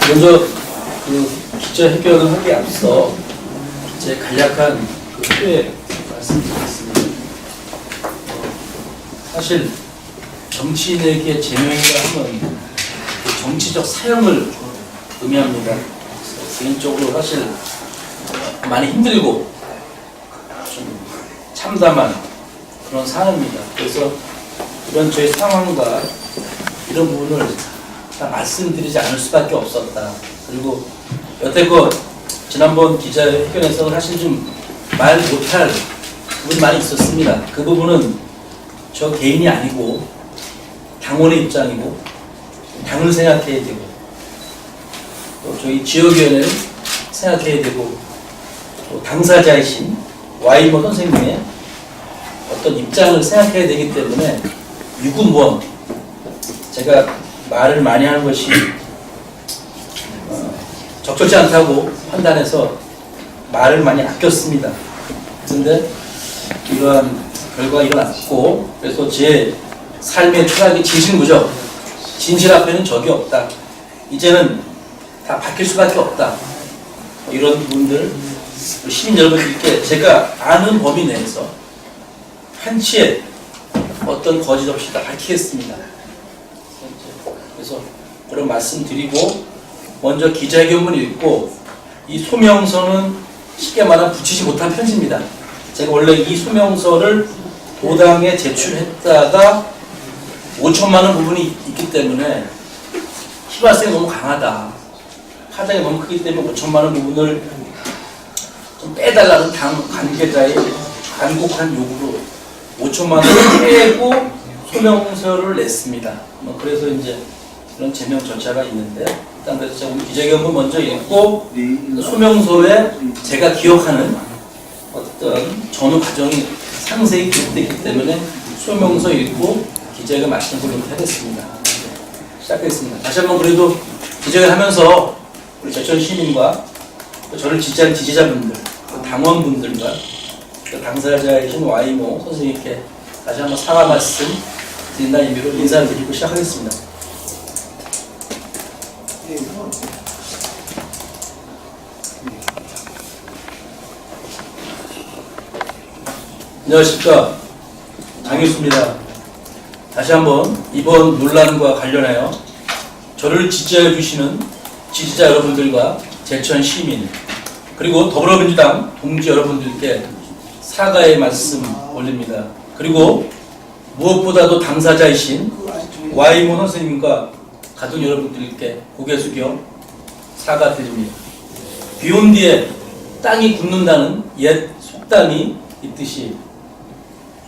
먼저 기자회견을 하기에 앞서 제 간략한 표에 말씀드리겠습니다. 사실 정치인에게 제명이라 하면 정치적 사형을 의미합니다. 개인적으로 사실 많이 힘들고 좀 참담한 그런 상황입니다. 그래서 이런 저희 상황과 이런 부분을 다 말씀드리지 않을 수밖에 없었다. 그리고 여태껏 지난번 기자회견에서 사실 좀 말 못할 부분이 많이 있었습니다. 그 부분은 저 개인이 아니고 당원의 입장이고 당을 생각해야 되고 또 저희 지역위원회를 생각해야 되고 또 당사자이신 와이모 선생님의 어떤 입장을 생각해야 되기 때문에 유구무원 제가 말을 많이 하는 것이 적절치 않다고 판단해서 말을 많이 아꼈습니다. 그런데 이러한 결과가 일어났고, 그래서 제 삶의 철학이 진실무적, 진실 앞에는 적이 없다. 이제는 다 밝힐 수밖에 없다. 이런 부분들 시민 여러분들께 제가 아는 범위 내에서 한치의 어떤 거짓 없이 다 밝히겠습니다. 그래서 그런 말씀 드리고, 먼저 기자회견문 읽고, 이 소명서는 쉽게 말하면 붙이지 못한 편지입니다. 제가 원래 이 소명서를 도당에 제출했다가 5천만 원 부분이 있기 때문에 희발성이 너무 강하다. 파장이 너무 크기 때문에 5천만 원 부분을 좀 빼달라는 당 관계자의 간곡한 요구로 5천만 원을 빼고 소명서를 냈습니다. 그래서 이제 이런 제명 절차가 있는데, 일단 그래서 제가 오늘 기자회견문 먼저 읽고 소명서에 제가 기억하는 어떤 전후 과정이 상세히 기록되기 때문에 소명서 읽고 기자회견 말씀드리도록 하겠습니다. 시작하겠습니다. 다시 한번 그래도 기자회견 하면서 우리 제천 시민과 또 저를 지지하는 지지자분들, 또 당원분들과 또 당사자이신 와이모 선생님께 다시 한번 사과 말씀 드린다는 의미로 인사를 드리고 시작하겠습니다. 안녕하십니까, 장유수입니다. 다시 한번 이번 논란과 관련하여 저를 지지해 주시는 지지자 여러분들과 제천 시민 그리고 더불어민주당 동지 여러분들께 사과의 말씀 올립니다. 그리고 무엇보다도 당사자이신 와이모 선생님과 가족 여러분들께 고개 숙여 사과드립니다. 비온 뒤에 땅이 굳는다는 옛 속담이 있듯이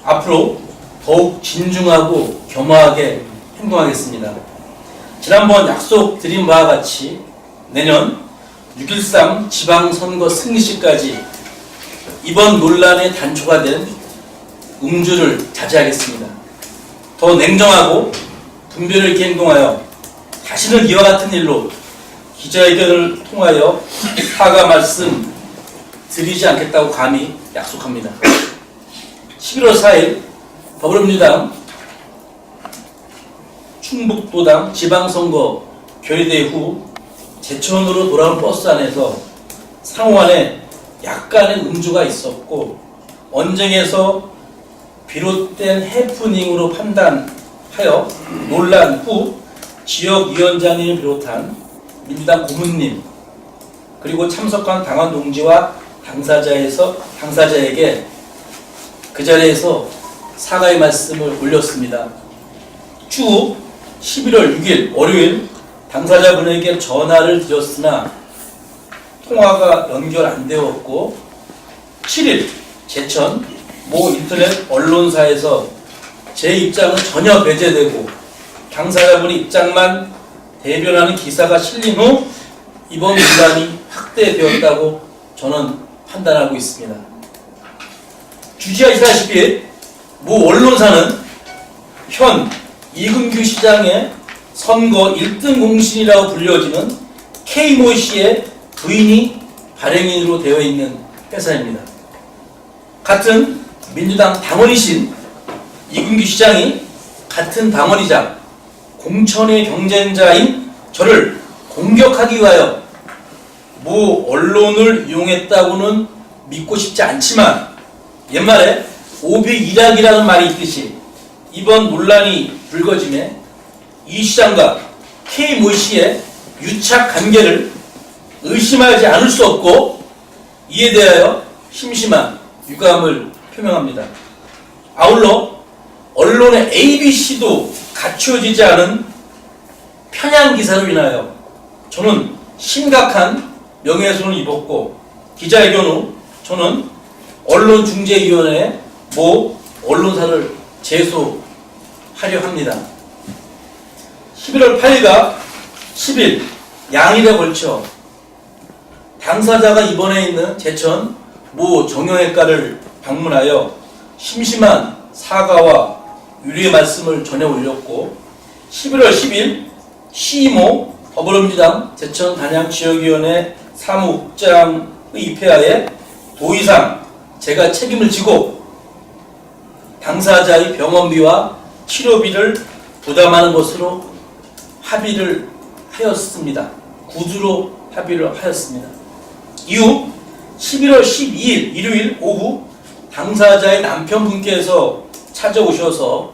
앞으로 더욱 진중하고 겸허하게 행동하겠습니다. 지난번 약속드린 바와 같이 내년 6.13 지방선거 승리시까지 이번 논란의 단초가 된 음주를 자제하겠습니다. 더 냉정하고 분별 있게 행동하여 다시는 이와 같은 일로 기자회견을 통하여 사과 말씀 드리지 않겠다고 감히 약속합니다. 11월 4일 더불어민주당 충북도당 지방선거 결의대 후 제천으로 돌아온 버스 안에서 상호 안에 약간의 음주가 있었고 언쟁에서 비롯된 해프닝으로 판단하여 논란 후 지역위원장님을 비롯한 민주당 고문님 그리고 참석한 당원 동지와 당사자에게 그 자리에서 사과의 말씀을 올렸습니다. 추후 11월 6일 월요일 당사자분에게 전화를 드렸으나 통화가 연결 안 되었고 7일 제천 모 인터넷 언론사에서 제 입장은 전혀 배제되고 당사자분의 입장만 대변하는 기사가 실린 후 이번 논란이 확대되었다고 저는 판단하고 있습니다. 주지하시다시피 모 언론사는 현 이근규 시장의 선거 1등 공신이라고 불려지는 K모 씨의 부인이 발행인으로 되어 있는 회사입니다. 같은 민주당 당원이신 이근규 시장이 같은 당원이자 공천의 경쟁자인 저를 공격하기 위하여 모 언론을 이용했다고는 믿고 싶지 않지만 옛말에 오비일학이라는 말이 있듯이 이번 논란이 불거짐에 이 시장과 K모 씨의 유착 관계를 의심하지 않을 수 없고 이에 대하여 심심한 유감을 표명합니다. 아울러 언론의 ABC도 갖춰지지 않은 편향 기사로 인하여 저는 심각한 명예훼손을 입었고 기자회견 후 저는 언론중재위원회에 모 언론사를 제소하려 합니다. 11월 8일과 10일 양일에 걸쳐 당사자가 입원해 있는 제천 모 정형외과를 방문하여 심심한 사과와 유리의 말씀을 전해 올렸고 11월 10일 시모 더불어민주당 제천 단양 지역위원회 사무국장의 입회하에 도의상 제가 책임을 지고 당사자의 병원비와 치료비를 부담하는 것으로 합의를 하였습니다. 구두로 합의를 하였습니다. 이후 11월 12일 일요일 오후 당사자의 남편분께서 찾아오셔서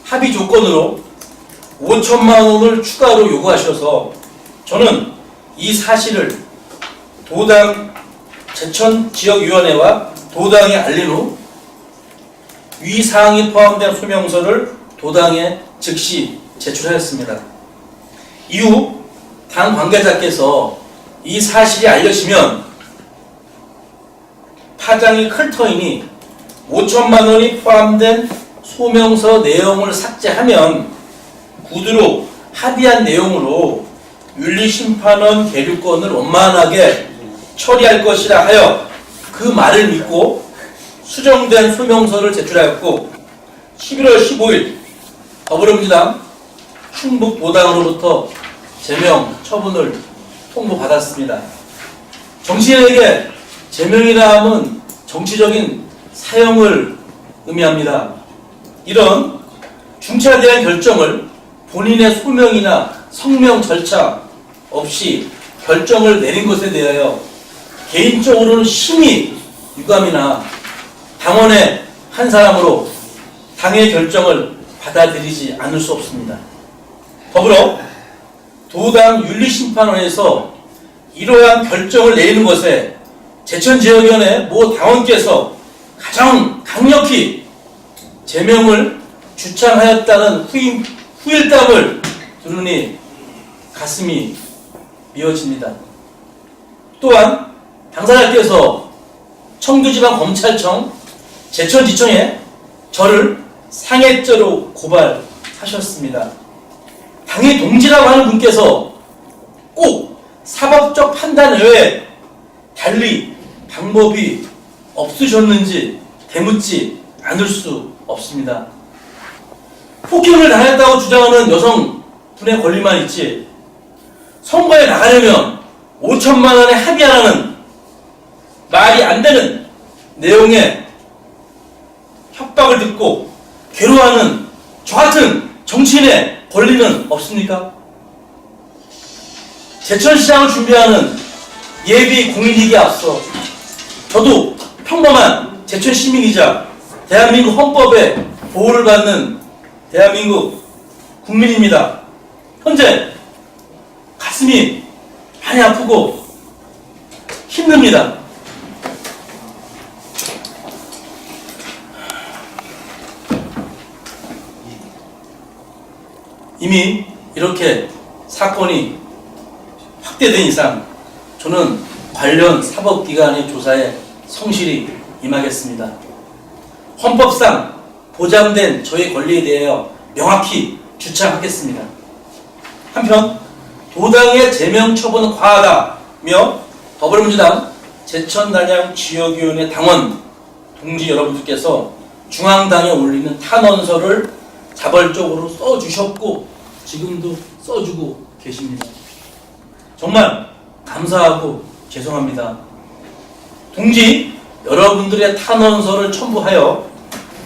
합의 조건으로 5천만 원을 추가로 요구하셔서 저는 이 사실을 도당 제천지역위원회와 도당에 알린 후 위 사항이 포함된 소명서를 도당에 즉시 제출하였습니다. 이후 당 관계자께서 이 사실이 알려지면 파장이 클 터이니 5천만 원이 포함된 소명서 내용을 삭제하면 구두로 합의한 내용으로 윤리심판원 계류권을 원만하게 처리할 것이라 하여 그 말을 믿고 수정된 소명서를 제출하였고 11월 15일 더불어민주당 충북도당으로부터 제명 처분을 통보받았습니다. 정치인에게 제명이라 함은 정치적인 사형을 의미합니다. 이런 중차에 대한 결정을 본인의 소명이나 성명 절차 없이 결정을 내린 것에 대하여 개인적으로는 심히 유감이나 당원의 한 사람으로 당의 결정을 받아들이지 않을 수 없습니다. 더불어 도당 윤리심판원에서 이러한 결정을 내리는 것에 제천지역위원회 모 당원께서 가장 강력히 제명을 주창하였다는 후일담을 들으니 가슴이 미어집니다. 또한 당사자께서 청주지방검찰청 제천지청에 저를 상해죄로 고발하셨습니다. 당의 동지라고 하는 분께서 꼭 사법적 판단 외에 달리 방법이 없으셨는지 되묻지 않을 수 없습니다. 폭행을 당했다고 주장하는 여성분의 권리만 있지 선거에 나가려면 5천만 원에 합의하라는 말이 안 되는 내용의 협박을 듣고 괴로워하는 저 같은 정치인의 권리는 없습니까? 제천시장을 준비하는 예비 공인이기에 앞서 저도 평범한 제천 시민이자 대한민국 헌법에 보호를 받는 대한민국 국민입니다. 현재 가슴이 많이 아프고 힘듭니다. 이미 이렇게 사건이 확대된 이상 저는 관련 사법기관의 조사에 성실히 임하겠습니다. 헌법상 보장된 저의 권리에 대하여 명확히 주창하겠습니다. 한편 도당의 제명 처분은 과하다며 더불어민주당 제천단양 지역위원회 당원 동지 여러분들께서 중앙당에 올리는 탄원서를 자발적으로 써주셨고 지금도 써주고 계십니다. 정말 감사하고 죄송합니다. 동지 여러분들의 탄원서를 첨부하여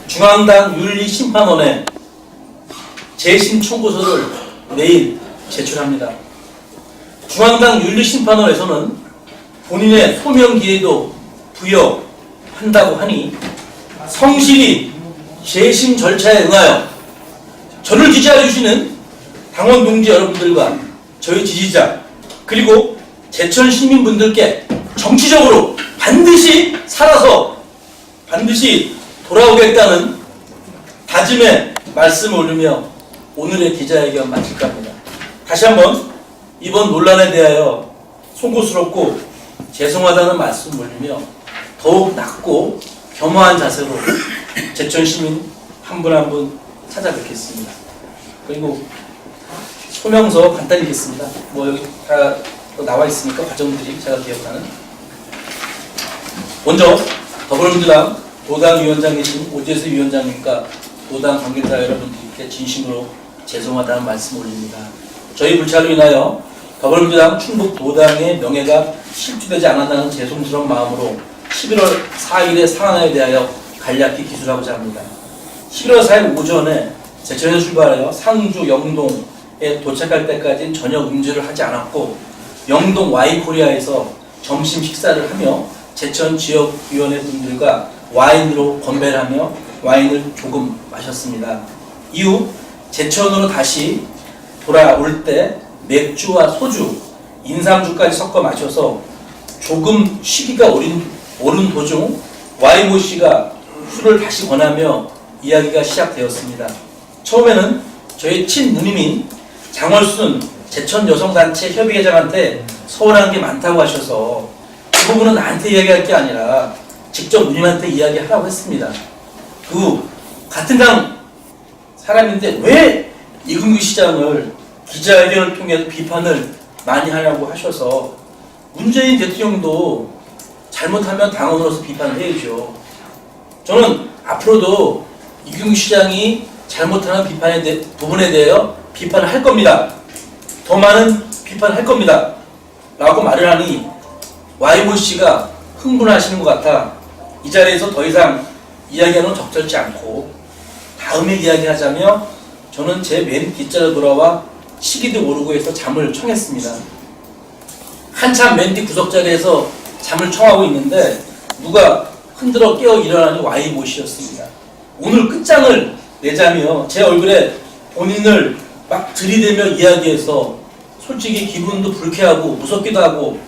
중앙당 윤리심판원에 재심 청구서를 내일 제출합니다. 중앙당 윤리심판원에서는 본인의 소명 기회도 부여한다고 하니 성실히 재심 절차에 응하여 저를 지지해 주시는 당원 동지 여러분들과 저희 지지자 그리고 제천 시민분들께 정치적으로 반드시 살아서 반드시 돌아오겠다는 다짐의 말씀을 올리며 오늘의 기자회견 마칠까 합니다. 다시 한번 이번 논란에 대하여 송구스럽고 죄송하다는 말씀을 올리며 더욱 낮고 겸허한 자세로 제천 시민 한 분 한 분 찾아뵙겠습니다. 그리고 소명서 간단히 읽겠습니다. 뭐 여기 다 나와 있으니까 과정들이 제가 기억하는. 먼저 더불어민주당 도당위원장이신 오재수 위원장님과 도당 관계자 여러분들께 진심으로 죄송하다는 말씀을 올립니다. 저희 불찰로 인하여 더불어민주당 충북 도당의 명예가 실추되지 않았다는 죄송스러운 마음으로 11월 4일의 상황에 대하여 간략히 기술하고자 합니다. 11월 4일 오전에 제천에서 출발하여 상주 영동에 도착할 때까지는 전혀 음주를 하지 않았고 영동 Y코리아에서 점심 식사를 하며 제천 지역위원회 분들과 와인으로 건배를 하며 와인을 조금 마셨습니다. 이후 제천으로 다시 돌아올 때 맥주와 소주, 인삼주까지 섞어 마셔서 조금 시기가 오른 도중 Y모 씨가 술을 다시 권하며 이야기가 시작되었습니다. 처음에는 저희 친누님인 장월순 제천여성단체 협의회장한테 서운한 게 많다고 하셔서 그 부분은 나한테 이야기할 게 아니라 직접 누님한테 이야기하라고 했습니다. 그 후 같은 당 사람인데 왜 이금규 시장을 기자회견을 통해서 비판을 많이 하려고 하셔서 문재인 대통령도 잘못하면 당원으로서 비판을 해야죠. 저는 앞으로도 이금규 시장이 잘못하는 부분에 대하여 비판을 할 겁니다. 더 많은 비판을 할 겁니다. 라고 말을 하니 Y모 씨가 흥분하시는 것 같아 이 자리에서 더 이상 이야기하는 건 적절치 않고 다음에 이야기하자며 저는 제 맨 뒷자리로 돌아와 시기도 모르고 해서 잠을 청했습니다. 한참 맨 뒤 구석자리에서 잠을 청하고 있는데 누가 흔들어 깨어 일어나니 Y모 씨였습니다. 오늘 끝장을 내자며 제 얼굴에 본인을 막 들이대며 이야기해서 솔직히 기분도 불쾌하고 무섭기도 하고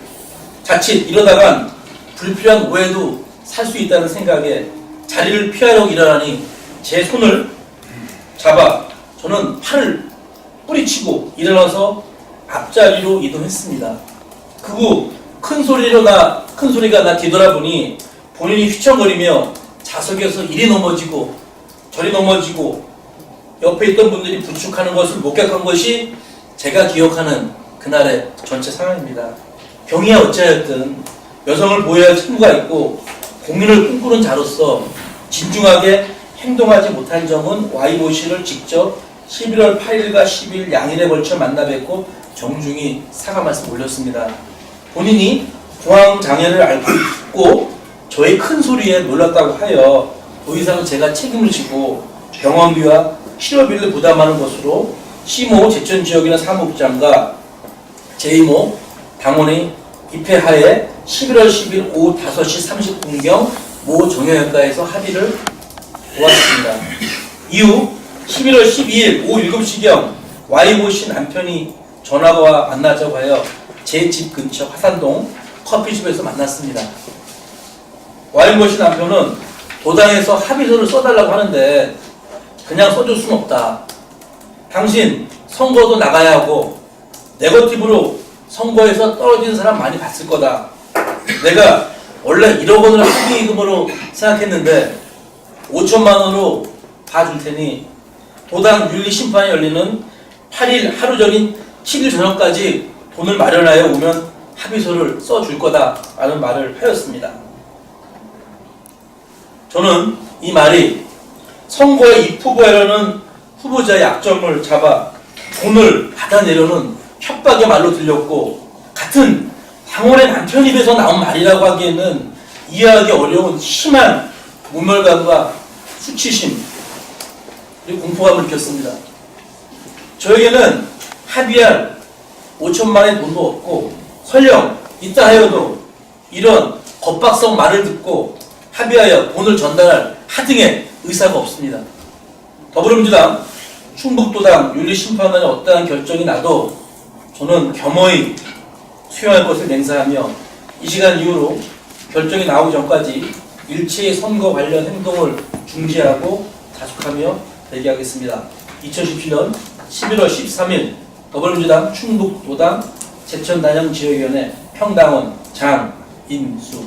자칫 이러다간 불필요한 오해도 살 수 있다는 생각에 자리를 피하려고 일어나니 제 손을 잡아 저는 팔을 뿌리치고 일어나서 앞자리로 이동했습니다. 그 후 큰 소리가 나 뒤돌아보니 본인이 휘청거리며 좌석에서 이리 넘어지고 저리 넘어지고 옆에 있던 분들이 부축하는 것을 목격한 것이 제가 기억하는 그날의 전체 상황입니다. 병이야 어찌하였든 여성을 보호해야 할 책무가 있고 공인을 꿈꾸는 자로서 진중하게 행동하지 못한 점은 Y모 씨를 직접 11월 8일과 10일 양일에 걸쳐 만나 뵙고 정중히 사과 말씀 올렸습니다. 본인이 공황장애를 앓고 있고 저의 큰 소리에 놀랐다고 하여 더 이상 제가 책임을 지고 병원비와 치료비를 부담하는 것으로 C모 제천지역이나 사무국장과 J모 당원의 입회하에 11월 10일 오후 5시 30분경 모 정형외과에서 합의를 보았습니다. 이후 11월 12일 오후 7시경 Y모 씨 남편이 전화가 와 만나자고 하여 제 집 근처 화산동 커피숍에서 만났습니다. Y모 씨 남편은 도당에서 합의서를 써달라고 하는데 그냥 써줄 순 없다. 당신 선거도 나가야 하고 네거티브로 선거에서 떨어지는 사람 많이 봤을 거다. 내가 원래 1억 원을 합의금으로 생각했는데 5천만 원으로 봐줄 테니 도당 윤리심판이 열리는 8일 하루 전인 7일 저녁까지 돈을 마련하여 오면 합의서를 써줄 거다 라는 말을 하였습니다. 저는 이 말이 선거에 입후보하려는 후보자의 약점을 잡아 돈을 받아내려는 협박의 말로 들렸고 같은 당원의 남편 입에서 나온 말이라고 하기에는 이해하기 어려운 심한 모멸감과 수치심 그리고 공포감을 느꼈습니다. 저에게는 합의할 5천만 원의 돈도 없고 설령 있다 하여도 이런 겁박성 말을 듣고 합의하여 돈을 전달할 하등의 의사가 없습니다. 더불어민주당 충북도당 윤리심판원의 어떠한 결정이 나도 저는 겸허히 수용할 것을 맹세하며 이 시간 이후로 결정이 나오기 전까지 일체의 선거 관련 행동을 중지하고 자숙하며 대기하겠습니다. 2017년 11월 13일 더불어민주당 충북도당 제천난영지역위원회 평당원 장인수.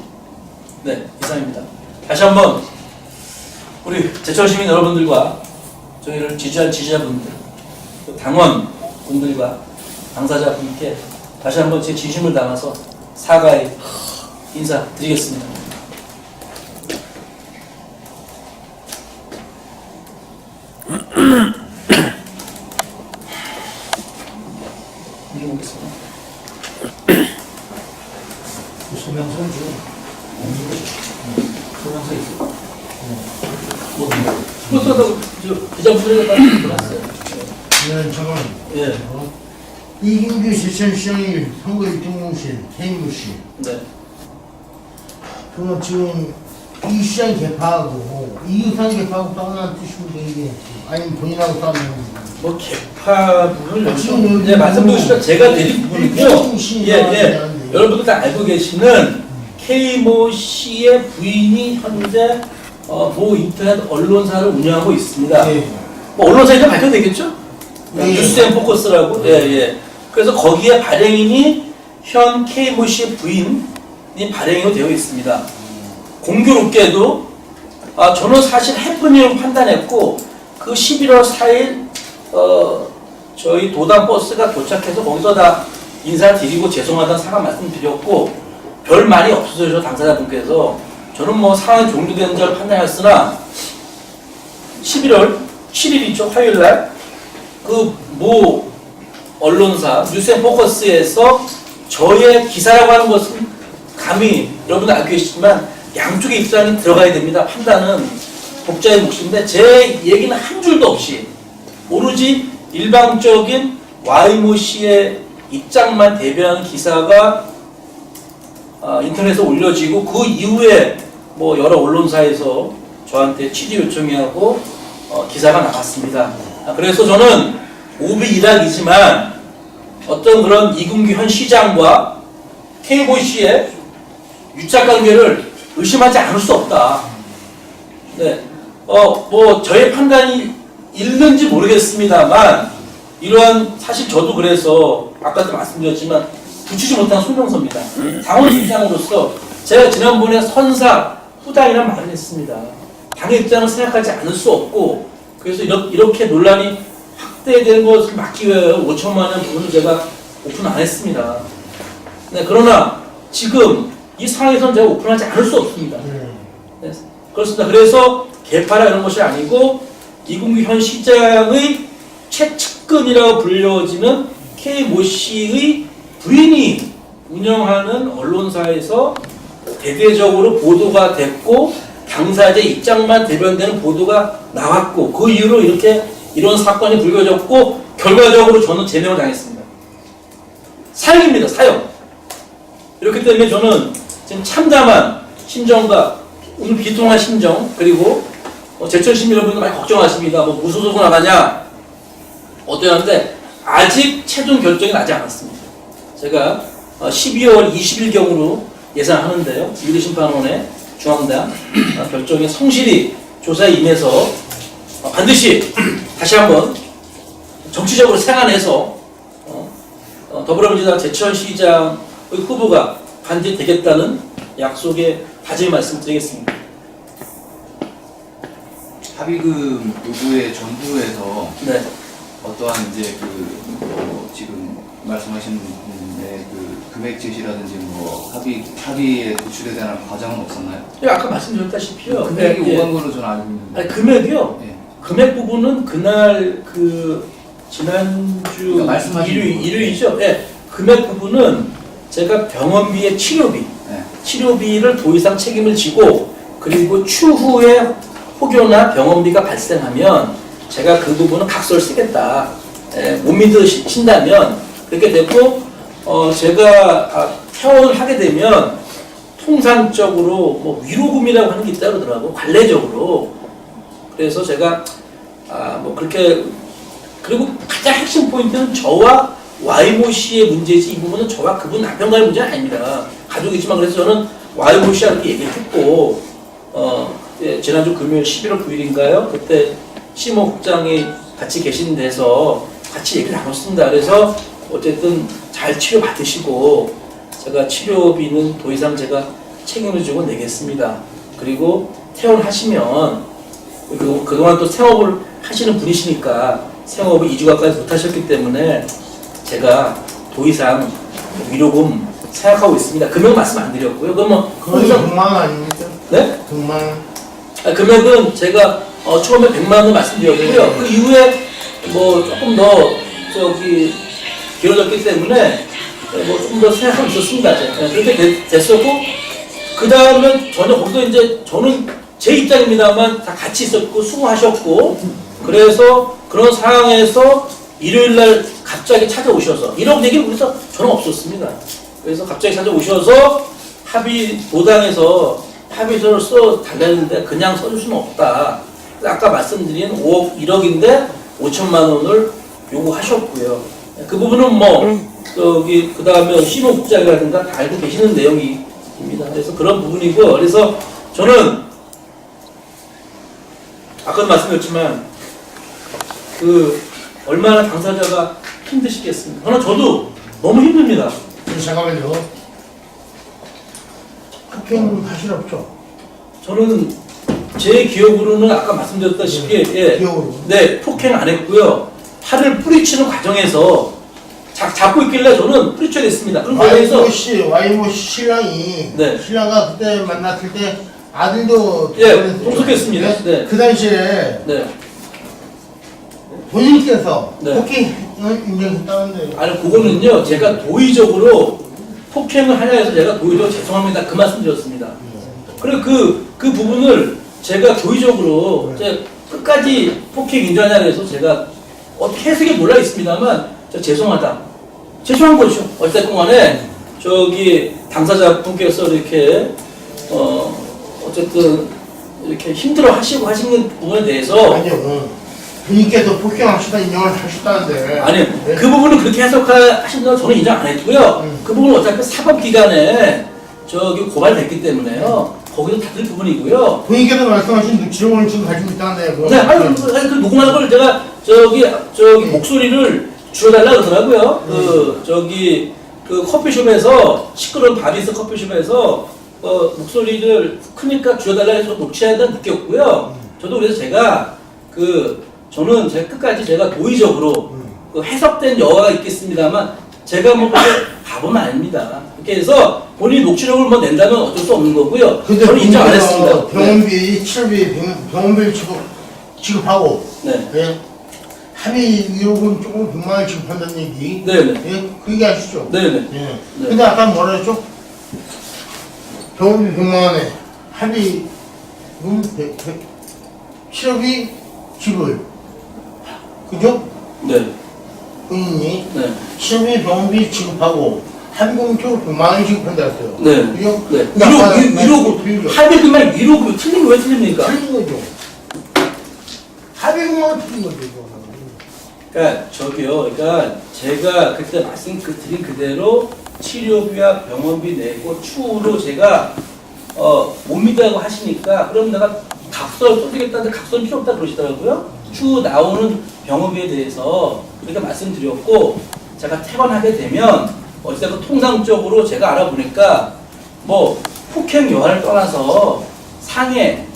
네, 이상입니다. 다시 한번 우리 제천시민 여러분들과 저희를 지지할 지지자분들, 또 당원분들과 당사자분께 다시 한번 제 진심을 담아서 사과의 인사드리겠습니다. 읽어보겠습니다. 소명서 소명서 있어. 그것도 기자분들에게 빨리 들어왔어요. 네, 잠깐. 예. 이gin규 제천시장일 선거 일등공실 K무씨. 네. 그럼 지금 이 시장 개파하고 이유상 개파하고 싸우는 뜻인데 이게 아니면 본인하고 싸우는 건가요? 뭐 개파를 지금 네, 말씀드리시면 제가 드린 부분은요. 일등공실 여러분들 다 알고 계시는 K모 씨의 부인이 현재 모 인터넷 언론사를 운영하고 있습니다. 예. 뭐 언론사 이름 밝혀도 되겠죠? 예. 뉴스앤포커스라고. 예. 그래서 거기에 발행인이 현 K모 씨의 부인이 발행인으로 되어 있습니다. 공교롭게도 저는 사실 해프닝을 판단했고 그 11월 4일 저희 도당 버스가 도착해서 거기서 다 인사드리고 죄송하다는 사과 말씀드렸고 별 말이 없어서 당사자분께서 저는 뭐 상황이 종료된 줄 판단했으나 11월 7일이죠. 화요일날 그 모 언론사 뉴스앤포커스에서 저의 기사라고 하는 것은 감히 여러분들 알고 계시지만 양쪽의 입장이 들어가야 됩니다. 판단은 독자의 몫인데 제 얘기는 한 줄도 없이 오로지 일방적인 Y모 씨의 입장만 대변하는 기사가 인터넷에 올려지고 그 이후에 뭐 여러 언론사에서 저한테 취재 요청이 하고 기사가 나갔습니다. 그래서 저는 오비일학이지만 어떤 그런 이근규 현 시장과 K모 씨의 유착 관계를 의심하지 않을 수 없다. 네. 뭐 저의 판단이 있는지 모르겠습니다만 이러한 사실 저도 그래서 아까도 말씀드렸지만 붙이지 못한 소명서입니다. 당원 입장으로서 제가 지난번에 선사 후당이라는 말을 했습니다. 당의 입장을 생각하지 않을 수 없고 그래서 이렇게 논란이 확대되는 것을 막기 위해 5천만 원 부분을 제가 오픈 안 했습니다. 네, 그러나 지금 이 상황에서는 제가 오픈하지 않을 수 없습니다. 네, 그렇습니다. 그래서 개파라 이런 것이 아니고 이근규 현 시장의 최측근이라고 불려지는 K모 씨의 부인이 운영하는 언론사에서 대대적으로 보도가 됐고 당사자 입장만 대변되는 보도가 나왔고 그 이후로 이런 사건이 불거졌고 결과적으로 저는 제명을 당했습니다. 사형입니다. 사형. 이렇기 때문에 저는 지금 참담한 심정과 오늘 비통한 심정 그리고 제천시민 여러분들 많이 걱정하십니다. 뭐 무소속으로 나가냐 어떠냐는데 아직 최종 결정이 나지 않았습니다. 제가 12월 20일경으로 예상하는데요. 윤리심판원의 중앙당 결정에 성실히 조사에 임해서 반드시 다시 한번 정치적으로 생안해서 더불어민주당 제천시장의 후보가 반드시 되겠다는 약속의 다짐 말씀드리겠습니다. 합의금 요구의 전부에서 네. 어떠한 이제 지금 말씀하신 그 금액 제시라든지 뭐 합의에 도출에 대한 과정은 없었나요? 예, 아까 말씀드렸다시피요. 금액이 오간 걸로 저는 알고 있는데. 아니, 금액이요. 예. 금액 부분은 그날 지난주 그러니까 말씀하신 일요일이죠. 예. 금액 부분은 제가 병원비의 치료비, 네. 치료비를 도의상 책임을 지고 그리고 추후에 혹여나 병원비가 발생하면 제가 그 부분은 각서를 쓰겠다. 못 믿으신다면 그렇게 됐고 제가 퇴원을 하게 되면 통상적으로 뭐 위로금이라고 하는 게 있다고 그러더라고 관례적으로. 그래서 제가 뭐 그렇게 그리고 가장 핵심 포인트는 저와 Y모 씨의 문제지 이 부분은 저와 그분 남편과의 문제는 아닙니다. 가족이지만 그래서 저는 Y모 씨한테 얘기를 했고 지난주 금요일 11월 9일인가요? 그때 시모 국장이 같이 계신 데서 같이 얘기를 나눴습니다. 그래서 어쨌든 잘 치료 받으시고 제가 치료비는 더 이상 제가 책임을 지고 내겠습니다. 그리고 퇴원하시면 그동안 또 생업을 하시는 분이시니까 생업을 2주 가까이 못 하셨기 때문에 제가 더 이상 위로금 생각하고 있습니다. 금액 말씀 안 드렸고요. 그러면 거의 100만 원 아닙니까? 네? 100만 원. 금액은 제가 처음에 100만 원 말씀드렸고요. 그 이후에 뭐 조금 더 길어졌기 때문에 뭐 조금 더 생각하고 있었습니다. 그렇게 됐었고 그 다음에 전혀 거기서 이제 저는 제 입장입니다만 다 같이 있었고 수고하셨고 그래서 그런 상황에서 일요일날 갑자기 찾아오셔서 이런 얘기는 그래서 저는 없었습니다. 그래서 갑자기 찾아오셔서 도당에서 합의서를 써 달랬는데 그냥 써줄 수는 없다. 아까 말씀드린 5억 1억인데 5천만 원을 요구하셨고요. 그 부분은 그 다음에 신호국장이라든가 다 알고 계시는 내용입니다. 그래서 그런 부분이고 그래서 저는 아까도 말씀드렸지만 얼마나 당사자가 힘드시겠습니까? 저도 너무 힘듭니다. 잠깐만요. 폭행 사실 없죠? 저는 제 기억으로는 아까 말씀드렸다시피 기억으로. 네, 폭행 안 했고요. 팔을 뿌리치는 과정에서 잡고 있길래 저는 뿌리쳐야 됐습니다. 그런 과정에서 와이모 씨 신랑이 네. 신랑과 그때 만났을 때 아들도 동석했습니다. 네. 그 당시에 네. 본인께서 네. 폭행을 인정했다는데 아니 그거는요 제가 도의적으로 폭행을 하냐 해서 제가 도의적으로 죄송합니다 그 말씀 드렸습니다. 그리고 그 부분을 제가 도의적으로 제가 끝까지 폭행 인정하냐 해서 제가 어떻게 해석이 몰라 있습니다만 저 죄송하다 죄송한 거죠. 어쨌든 간에 당사자분께서 이렇게 어쨌든 이렇게 힘들어 하시고 하시는 부분에 대해서 아니요. 본인께서 폭행하시다 인정을 하셨다는데 아니 네? 그 부분을 그렇게 해석하신다고 저는 인정 안 했고요. 그 부분은 어차피 사법기관에 고발됐기 때문에요. 거기도 다들 부분이고요. 본인께서 말씀하신 녹취록을 지금 가지고 있다는데 네, 아니 그 녹음한 걸 제가 목소리를 줄여달라 그러더라고요. 그 커피숍에서 시끄러운 바비스 커피숍에서 목소리를 크니까 줄여달라 해서 녹취하다 느꼈고요. 저도 그래서 저는 제가 끝까지 제가 도의적으로 해석된 여하가 있겠습니다만 제가 뭐 그렇게 바보는 아닙니다. 그렇게 해서 본인이 녹취록을 낸다면 어쩔 수 없는 거고요. 저는 인정 안 했습니다. 병원비, 치료비, 병원비를 지급하고 네. 예? 합의 위로금 조금 100만 원 지급한다는 얘기 네네. 예? 그 얘기 아시죠? 네네. 예. 네. 근데 아까 뭐라 했죠? 병원비 100만 원에 합의금 치료비 지불 그죠? 네. 본인이 네. 치료비 병원비 지급하고 합의금 쪽으로 100만 원 지급한다 했어요. 네. 그죠? 네. 근데 아까 위로금. 틀리죠? 합의금만 위로금 틀린 거 왜 틀립니까? 틀린 거죠. 합의금만 틀린 거죠. 그러니까 그러니까 제가 그때 말씀드린 그대로 치료비와 병원비 내고 추후로 제가 못 믿다고 하시니까 그럼 내가 각서를 써드리겠다는데 각서는 필요 없다 그러시더라고요. 추후 나오는 병원비에 대해서 그렇게 말씀드렸고 제가 퇴원하게 되면 어쨌든 통상적으로 제가 알아보니까 뭐 폭행 여하를 떠나서 상해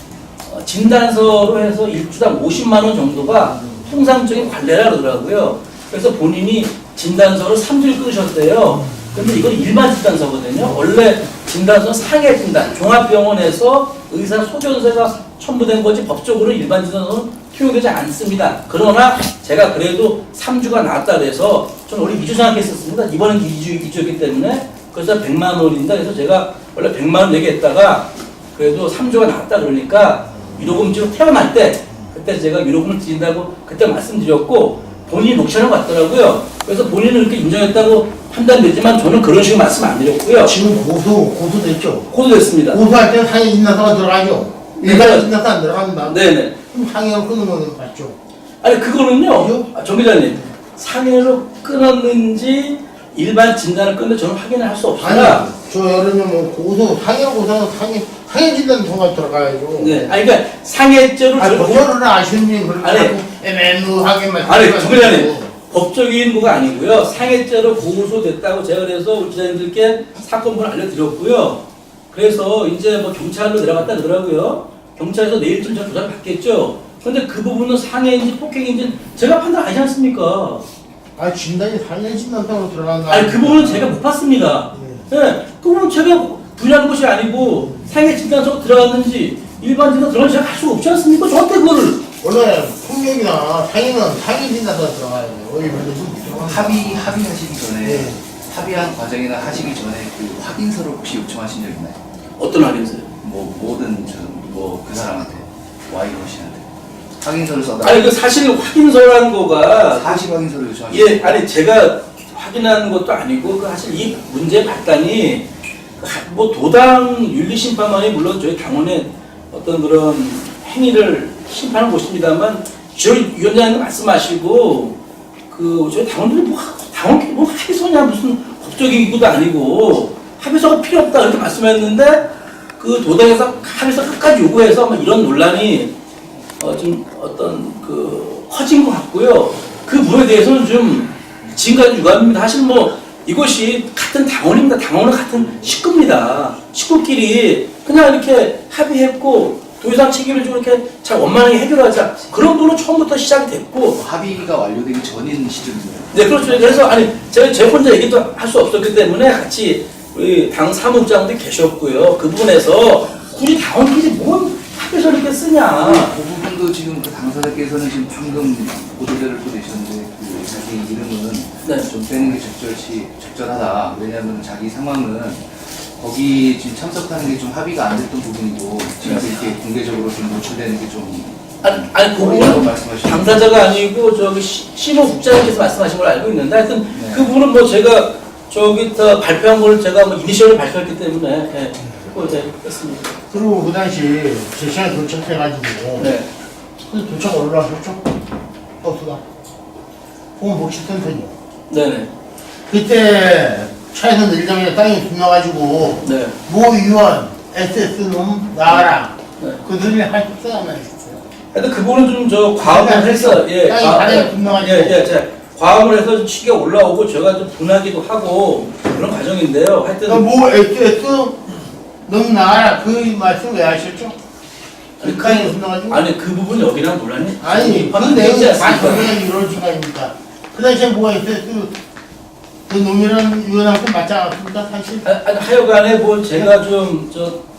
진단서로 해서 일주당 50만 원 정도가 통상적인 관례라 그러더라고요. 그래서 본인이 진단서를 3주를 끊으셨대요. 근데 이건 일반 진단서거든요. 원래 진단서는 상해 진단, 종합병원에서 의사 소견서가 첨부된 거지 법적으로 일반 진단서는 투용되지 않습니다. 그러나 제가 그래도 3주가 나왔다 그래서 저는 원래 2주 생각했었습니다. 이번엔 2주였기 때문에 그래서 100만 원인다. 그래서 제가 원래 100만 원 내겠다가 그래도 3주가 나왔다 그러니까 위로금 지금 태어날 때 그때 제가 위로금을 드린다고 그때 말씀드렸고 본인이 녹취하는 것 같더라고요. 그래서 본인은 이렇게 인정했다고 판단되지만 저는 그런 식으로 말씀 안 드렸고요. 지금 고소됐죠? 고소됐습니다. 고소할 때는 상해 진단서가 들어가죠? 일반 진단서 안 들어간다. 네네. 그럼 상해로 끊는 거는 맞죠? 아니 그거는요. 정 기자님 상해로 끊었는지 일반 진단을 끊는데 저는 확인을 할 수 없습니다. 아니, 저 예를 들면 뭐 상해로 고소는 상해 진단서가 들어가야죠. 네. 아니 그러니까 상해죄로 아니, 법조를 아시는 분이 그렇게 아니, 자꾸 애매모호하게만. 아니 정 기자님 법적인 거가 아니고요. 상해죄로 고소됐다고 제가 그래서 우리 기자님들께 사건번호 알려드렸고요. 그래서 이제 뭐 경찰로 내려갔다 그러더라고요. 경찰에서 내일쯤 저 조사를 받겠죠. 그런데 그 부분은 상해인지 폭행인지 제가 판단 아니지 않습니까? 아, 진단이 상해 진단서로 들어간다. 아니 그 부분은 제가 못 봤습니다. 네, 그 부분은 제가 분야하는 것이 아니고 상해 진단서가 들어갔는지 일반 진단 들어갔는지 제가 할 수가 없지 않습니까? 저한테 그거를 원래 폭력이나 상해는 상해 진단서가 들어가야 돼요. 합의하시기 전에 네. 합의한 과정이나 하시기 전에 그 확인서를 혹시 요청하신 적 있나요? 어떤 확인서요? 뭐 모든 그 사람한테 Y로 씨한테 확인서를 써달라. 아니 그 사실 확인서라는 거가 사실 확인서를 요청하신 예, 아니 제가 확인하는 것도 아니고 그 사실 이 문제 발단이 뭐 도당 윤리 심판만이 물론 저희 당원의 어떤 그런 행위를 심판하는 곳입니다만 저희 위원장님 말씀하시고 그 저희 당원들이 당원 뭐 합의서냐 무슨 법적인 것도 아니고 합의서가 필요 없다 이렇게 말씀했는데 그 도당에서 합의서 끝까지 요구해서 뭐 이런 논란이 좀 어떤 그 커진 것 같고요. 그 부분에 대해서는 좀 지금까지 유감입니다. 사실 뭐 이것이 같은 당원입니다. 당원은 같은 식구입니다. 식구끼리 그냥 이렇게 합의했고 더 이상 책임을 좀 이렇게 잘 원만하게 해결하자. 그런 부분은 처음부터 시작이 됐고. 합의가 완료되기 전인 시점입니다. 네, 그렇죠. 그래서 아니 제가 제 혼자 얘기도 할 수 없었기 때문에 같이 우리 당 사무국장도 계셨고요. 그 부분에서 굳이 당원끼리 뭔 합의서를 이렇게 쓰냐. 그 부분도 지금 그 당사자께서는 지금 방금 보도자를 또 내셨는데 그 자기 이름은 네. 좀 빼는 게 적절하다. 왜냐하면 자기 상황은 거기 지금 참석하는 게 좀 합의가 안 됐던 부분이고 지금 이렇게 공개적으로 좀 노출되는 게 좀 아니 그 부분은 당사자가 아니고 저기 시무국장님께서 말씀하신 걸 알고 있는데 하여튼 네. 그 부분은 뭐 제가 저기 다 발표한 걸 제가 뭐 이니셜을 발표했기 때문에 예, 그거 이제 했습니다. 그리고 그 당시 제 시간에 도착해가지고 네. 그 도착 올라왔었죠? 버스가 보건복지센터죠. 네네. 그때 차에서 내리자마자 땅이 빗나가지고 네. 모 의원 SS놈 나와라. 네. 그 소리 할 수가 있어요. 하여튼 그 부분은 좀 저 과음을 해서 땅이 바닥에 빗나가지고. 제가 과음을 해서 치가 올라오고 제가 좀 분하기도 하고 그런 과정인데요. 하여튼 모 SS 놈 나와라. 그 말씀 왜 하셨죠? 아니, 그 땅이 빗나가지고. 아니 그 부분 여기랑 논란이 아니, 그 내용이 완전히 이루어지니까. 그 당시에 뭐가 있어요? 그 놈이랑 의원한테 맞지 않았습니까? 사실? 아니 하여간에 뭐 제가 좀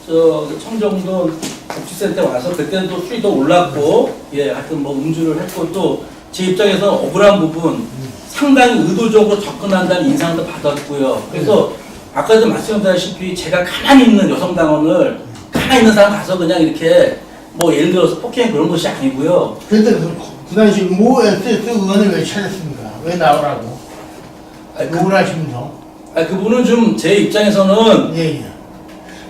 저 청정동 복지센터 와서 그때는 또 수위도 올랐고 예 하여튼 뭐 음주를 했고 또 제 입장에서 억울한 부분 상당히 의도적으로 접근한다는 인상도 받았고요. 그래서 아까도 말씀드렸다시피 제가 가만히 있는 여성 당원을 가만히 있는 사람 가서 그냥 이렇게 뭐 예를 들어서 폭행 그런 것이 아니고요. 그때 그 당시 모 SS 의원을 왜 찾았습니까? 왜 나오라고? 욕을 하시면서. 그분은 좀 제 입장에서는 예, 예.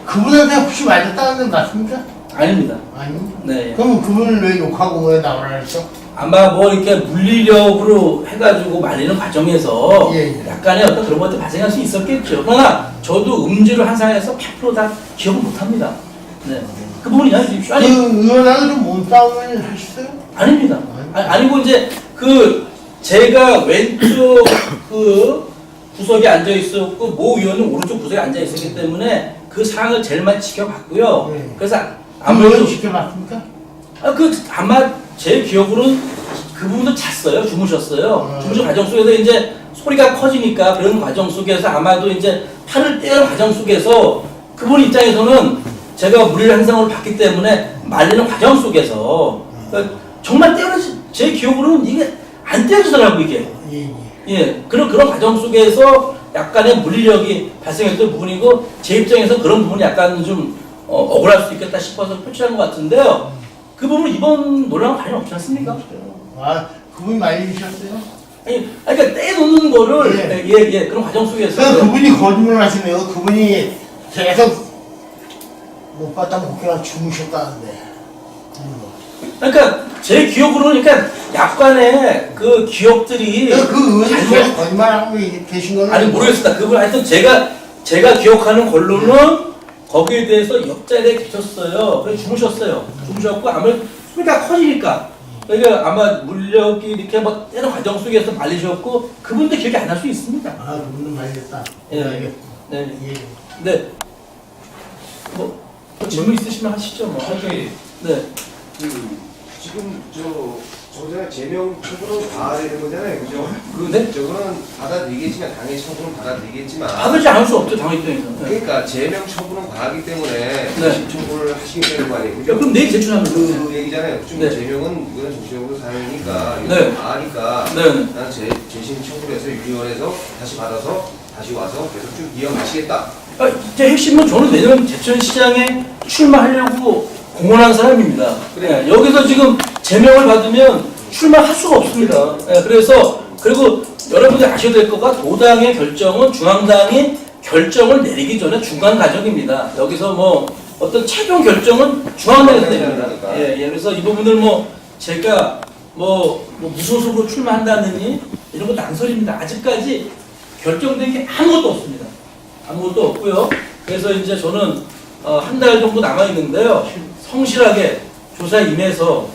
그분한테 혹시 맞았다는 건 맞습니까? 아닙니다. 아니. 네. 그럼 그분을 왜 욕하고 왜 나오라 했죠? 아마 뭐 이렇게 물리력으로 해가지고 말리는 과정에서 예, 예. 약간의 어떤 그런 것들 발생할 수 있었겠죠. 그러나 저도 음주를 한 상황에서 100%다 기억을 못합니다. 네. 그 부분이 아니죠. 아니, 그 의원하고 좀 몸싸움을 하셨어요? 아닙니다. 아니고 이제 그 제가 왼쪽 그 구석에 앉아 있었고 모 의원은 오른쪽 구석에 앉아 있었기 때문에 그 상황을 제일 많이 지켜봤고요. 네. 그래서 아무래도 아무래도 지켜봤습니까? 아마 제 기억으로는 그 부분도 잤어요. 주무셨어요. 주무신 과정 속에서 이제 소리가 커지니까 그런 과정 속에서 아마도 이제 팔을 떼는 과정 속에서 그분 입장에서는 제가 무리를 한상으로 봤기 때문에 말리는 과정 속에서 그러니까 정말 제 기억으로는 이게 안 떼어지더라고 이게. 예, 예. 예, 그런 과정 속에서 약간의 물리력이 발생했던 부분이고 제 입장에서 그런 부분이 약간 좀 억울할 수 있겠다 싶어서 표출한 것 같은데요. 그 부분 이번 논란은 관련 없지 않습니까? 아, 그분이 말리셨어요? 아니, 그러니까 떼놓는 거를 예, 그런 과정 속에서 그러니까 그분이 거짓말을 하시네요. 그분이 계속 못 봤다면 그냥 주무셨다는데. 그러니까 제 기억으로는 그러니까 약간의 그 기억들이 그러니까 그 의원이 잘못- 계속 거짓말하고 계신 거는 아니 모르겠습니다. 그분 하여튼 제가 기억하는 걸로는 거기에 대해서 옆자리에 계셨어요. 그래서 주무셨어요. 주무셨고 아무래도 소리가 커지니까 그러니까 아마 물력이 이렇게 뭐 때는 과정 속에서 말리셨고 그분도 기억이 안 날 수 있습니다. 아 그분은 말렸다. 예. 알겠고. 네. 예. 네. 뭐 질문 있으시면 하시죠. 뭐. 저기 네. 지금 저거잖아요. 제명 처분은 받아야 되는 거잖아요, 그죠? 네? 저거는 받아들이겠지만 당연히 처분은 받아들이겠지만. 받을지 않을 수 없죠. 당의 입장에서. 네. 그러니까 제명 처분은 받기 때문에 네. 신청을 하시게 되는 거 아니에요, 야, 그죠? 그럼 내일 제출하면 돼요. 그 얘기잖아요. 좀 네. 제명은 이거는 정치적으로 사유니까 네. 이거 다 아니까 네. 나는 재심 청구를 해서 유리원에서 다시 받아서 다시 와서 계속 쭉 이어가시겠다. 제 핵심은 저는 내년 제천시장에 출마하려고 공언한 사람입니다. 그래. 예, 여기서 지금 제명을 받으면 출마할 수가 없습니다. 예, 그래서 그리고 여러분들이 아셔야 될 거가 도당의 결정은 중앙당이 결정을 내리기 전에 중간 과정입니다. 여기서 뭐 어떤 최종 결정은 중앙당에서 내립니다. 예, 그래서 이 부분을 뭐 제가 뭐 무소속으로 출마한다느니 이런 것도 낭설입니다. 아직까지 결정된 게 아무것도 없습니다. 아무것도 없고요. 그래서 이제 저는 한 달 정도 남아 있는데요. 성실하게 조사에 임해서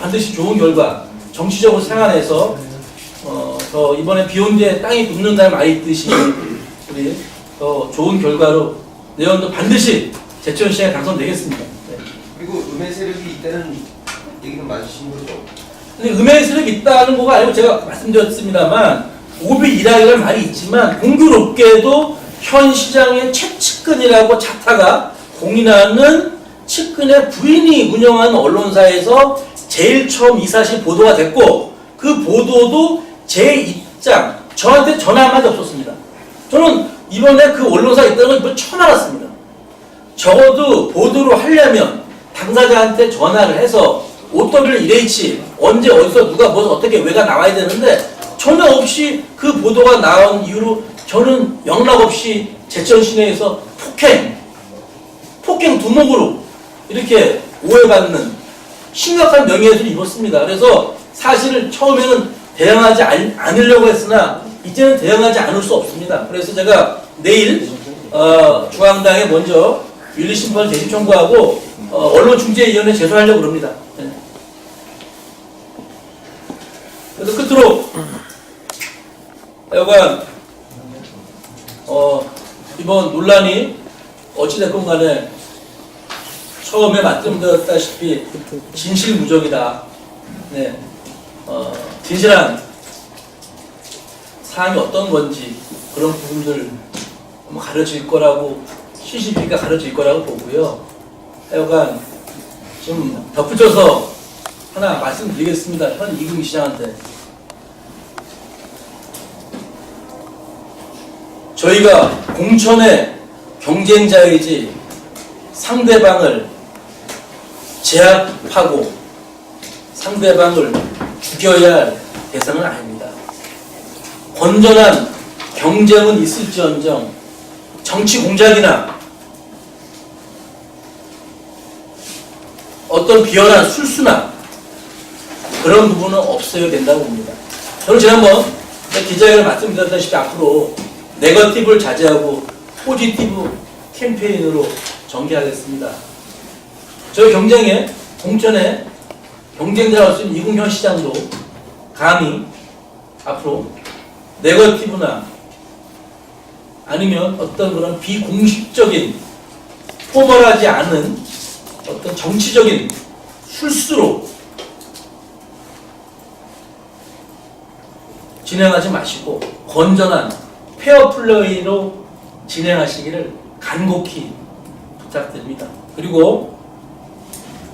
반드시 좋은 결과, 정치적으로 생활해서 더 이번에 비온 뒤에 땅이 굽는다는 말이 있듯이 우리 더 좋은 결과로 내년도 반드시 제천시장에 당선되겠습니다. 네. 그리고 음해 세력이 있다는 얘기는 맞으신 거죠? 근데 음해 세력이 있다는 거가 아니고 제가 말씀드렸습니다만 오비일학이라는 말이 있지만 공교롭게도 현 시장의 최측근이라고 차타가 공인하는 측근의 부인이 운영하는 언론사에서 제일 처음 이 사실 보도가 됐고 그 보도도 제 입장 저한테 전화 한마디 없었습니다. 저는 이번에 그 언론사에 있다는 걸 이번 처음 알았습니다. 적어도 보도를 하려면 당사자한테 전화를 해서 OWLH 언제 어디서 누가 뭐 어떻게 왜가 나와야 되는데 전혀 없이 그 보도가 나온 이후로 저는 영락 없이 제천 시내에서 폭행 두목으로 이렇게 오해받는 심각한 명예훼손을 입었습니다. 그래서 사실을 처음에는 대응하지 않으려고 했으나 이제는 대응하지 않을 수 없습니다. 그래서 제가 내일 중앙당에 먼저 윤리심판 재심 청구하고 언론중재위원회 제소하려고 합니다. 네. 그래서 끝으로 여간 이번 논란이 어찌됐건 간에 처음에 말씀드렸다시피 진실무정이다. 네. 진실한 사항이 어떤 건지 그런 부분들 가르칠 거라고 CCTV가 가르칠 거라고 보고요. 하여간 좀 덧붙여서 하나 말씀드리겠습니다. 현 이금 시장한테 저희가 공천의 경쟁자이지 상대방을 제압하고 상대방을 죽여야 할 대상은 아닙니다. 건전한 경쟁은 있을지언정 정치 공작이나 어떤 비열한 술수나 그런 부분은 없어야 된다고 봅니다. 저는 지난번 기자회견을 말씀드렸다시피 앞으로 네거티브를 자제하고 포지티브 캠페인으로 전개하겠습니다. 저희 경쟁에 공천에 경쟁자가 할 수 있는 이궁현 시장도 감히 앞으로 네거티브나 아니면 어떤 그런 비공식적인 포멀하지 않은 어떤 정치적인 술수로 진행하지 마시고 건전한 페어플레이로 진행하시기를 간곡히 부탁드립니다. 그리고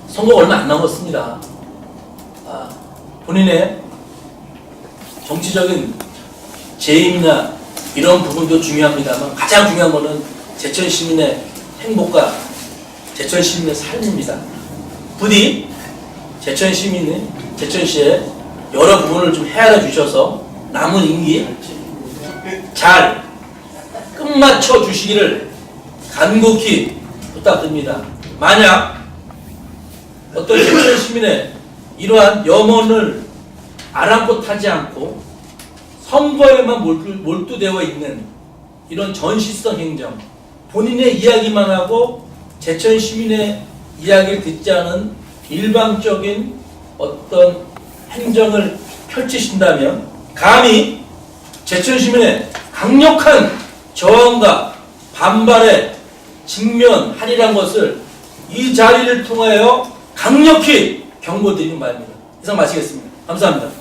선거가 얼마 안 남았습니다. 본인의 정치적인 재임이나 이런 부분도 중요합니다만 가장 중요한 것은 제천 시민의 행복과 제천 시민의 삶입니다. 부디 제천 시민이 제천시에 여러 부분을 좀 헤아려 주셔서 남은 임기 잘 끝마쳐 주시기를 간곡히 부탁드립니다. 만약 어떤 제천 시민의 이러한 염원을 아랑곳하지 않고 선거에만 몰두되어 있는 이런 전시성 행정, 본인의 이야기만 하고 제천 시민의 이야기를 듣지 않은 일방적인 어떤 행정을 펼치신다면 감히 제천 시민의 강력한 저항과 반발에 직면하리란 것을 이 자리를 통하여 강력히 경고드리는 바입니다. 이상 마치겠습니다. 감사합니다.